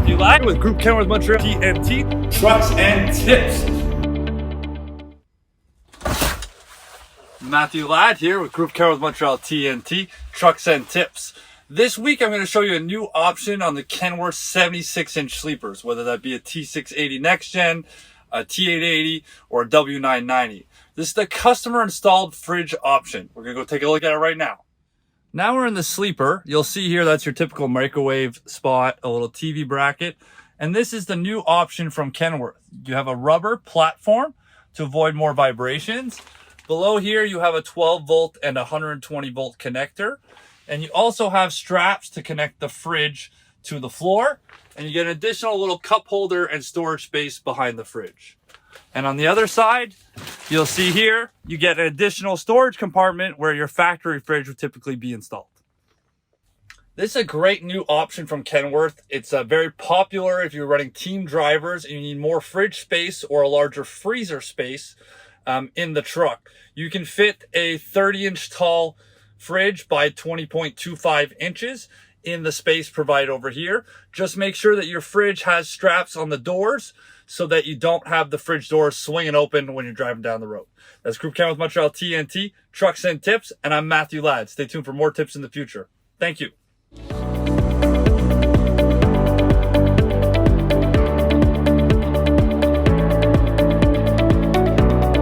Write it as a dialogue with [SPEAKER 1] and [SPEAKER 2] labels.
[SPEAKER 1] Matthew.Ladd with Groupe Kenworth Montreal T.N.T.
[SPEAKER 2] Trucksntips.
[SPEAKER 1] Matthew.Ladd here with Groupe Kenworth Montreal T.N.T. Trucksntips. This week I'm going to show you a new option on the Kenworth 76-inch sleepers, whether that be a T680 Next Gen, a T880, or a W990. This is the customer installed fridge option. We're going to go take a look at it right now. Now we're in the sleeper. You'll see here that's your typical microwave spot, a little TV bracket. And this is the new option from Kenworth. You have a rubber platform to avoid more vibrations. Below here you have a 12 volt and 120 volt connector. And you also have straps to connect the fridge to the floor. And you get an additional little cup holder and storage space behind the fridge. And on the other side, you'll see here, you get an additional storage compartment where your factory fridge would typically be installed. This is a great new option from Kenworth. It's very popular if you're running team drivers and you need more fridge space or a larger freezer space in the truck. You can fit a 30-inch tall fridge by 20.25 inches in the space provided over here. Just make sure that your fridge has straps on the doors so that you don't have the fridge doors swinging open when you're driving down the road. That's Groupe Kenworth Montreal T.N.T. Trucksntips, and I'm Matthew.Ladd. Stay tuned for more tips in the future. Thank you.